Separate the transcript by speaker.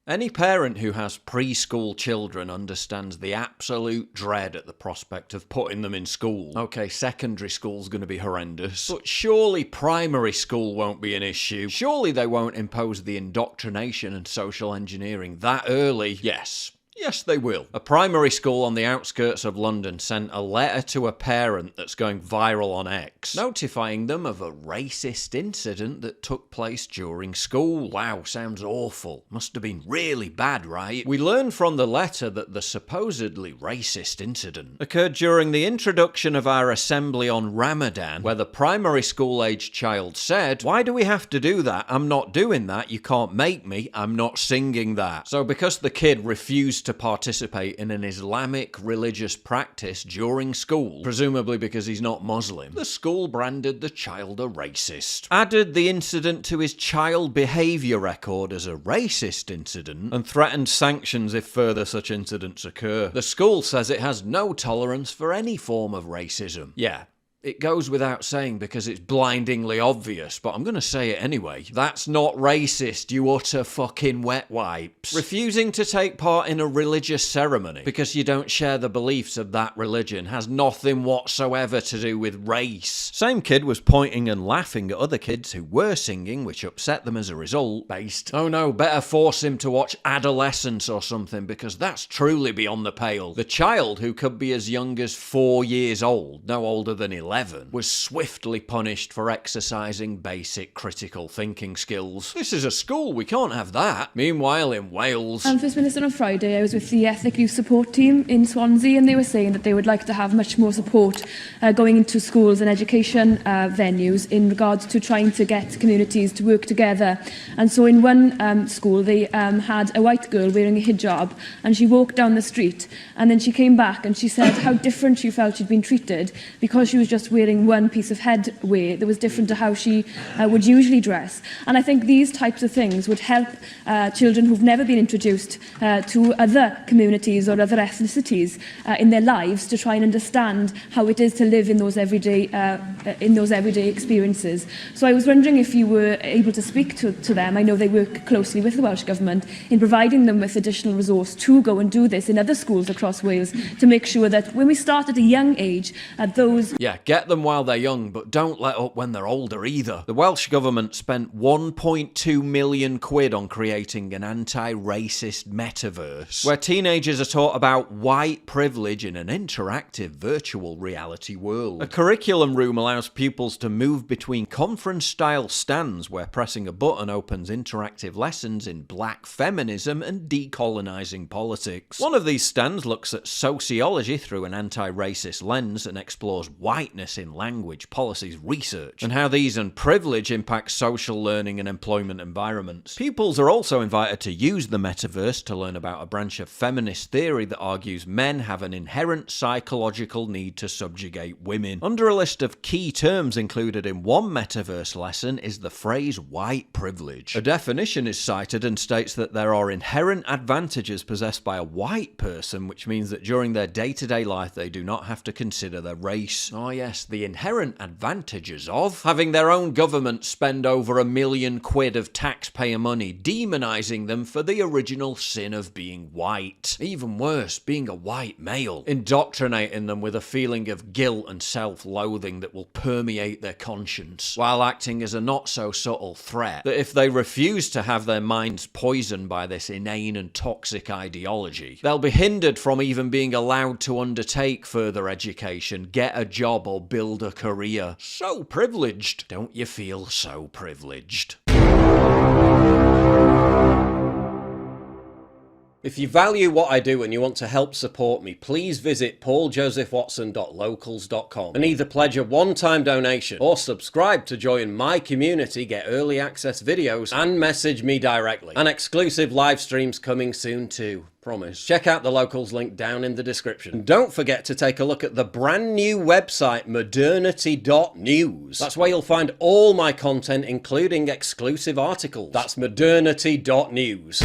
Speaker 1: Any parent who has preschool children understands the absolute dread at the prospect of putting them in school. Okay, secondary school's going to be horrendous, but surely primary school won't be an issue. Surely they won't impose the indoctrination and social engineering that early. Yes, they will. A primary school on the outskirts of London sent a letter to a parent that's going viral on X, notifying them of a racist incident that took place during school. Wow, sounds awful. Must have been really bad, right? We learn from the letter that the supposedly racist incident occurred during the introduction of our assembly on Ramadan, where the primary school-aged child said, "Why do we have to do that? I'm not doing that. You can't make me. I'm not singing that." So because the kid refused to participate in an Islamic religious practice during school, presumably because he's not Muslim, the school branded the child a racist, added the incident to his child behaviour record as a racist incident, and threatened sanctions if further such incidents occur. The school says it has no tolerance for any form of racism. Yeah. It goes without saying because it's blindingly obvious, but I'm gonna say it anyway. That's not racist, you utter fucking wet wipes. Refusing to take part in a religious ceremony because you don't share the beliefs of that religion has nothing whatsoever to do with race. Same kid was pointing and laughing at other kids who were singing, which upset them as a result, based, "Oh no, better force him to watch Adolescence or something because that's truly beyond the pale." The child, who could be as young as 4 years old, no older than 11, was swiftly punished for exercising basic critical thinking skills. This is a school, we can't have that. Meanwhile, in Wales...
Speaker 2: First Minister, on Friday I was with the Ethnic Youth Support Team in Swansea, and they were saying that they would like to have much more support going into schools and education venues in regards to trying to get communities to work together. And so in one school they had a white girl wearing a hijab, and she walked down the street and then she came back and she said how different she felt she'd been treated because she was just wearing one piece of headwear that was different to how she would usually dress. And I think these types of things would help children who've never been introduced to other communities or other ethnicities in their lives to try and understand how it is to live in those everyday experiences. So I was wondering if you were able to speak to them. I know they work closely with the Welsh Government in providing them with additional resource to go and do this in other schools across Wales to make sure that when we start at a young age, those...
Speaker 1: Yeah, get them while they're young, but don't let up when they're older either. The Welsh Government spent 1.2 million quid on creating an anti-racist metaverse, where teenagers are taught about white privilege in an interactive virtual reality world. A curriculum room allows pupils to move between conference-style stands where pressing a button opens interactive lessons in black feminism and decolonising politics. One of these stands looks at sociology through an anti-racist lens and explores whiteness in language, policies, research, and how these and privilege impact social learning and employment environments. Pupils are also invited to use the metaverse to learn about a branch of feminist theory that argues men have an inherent psychological need to subjugate women. Under a list of key terms included in one metaverse lesson is the phrase white privilege. A definition is cited and states that there are inherent advantages possessed by a white person, which means that during their day-to-day life they do not have to consider their race. Oh yes, the inherent advantages of having their own government spend over £1 million of taxpayer money demonising them for the original sin of being white. Even worse, being a white male. Indoctrinating them with a feeling of guilt and self-loathing that will permeate their conscience, while acting as a not-so-subtle threat that if they refuse to have their minds poisoned by this inane and toxic ideology, they'll be hindered from even being allowed to undertake further education, get a job or build a career. So privileged. Don't you feel so privileged? If you value what I do and you want to help support me, please visit pauljosephwatson.locals.com and either pledge a one-time donation or subscribe to join my community, get early access videos, and message me directly. And exclusive live streams coming soon too. Promise. Check out the Locals link down in the description. And don't forget to take a look at the brand new website modernity.news. That's where you'll find all my content, including exclusive articles. That's modernity.news.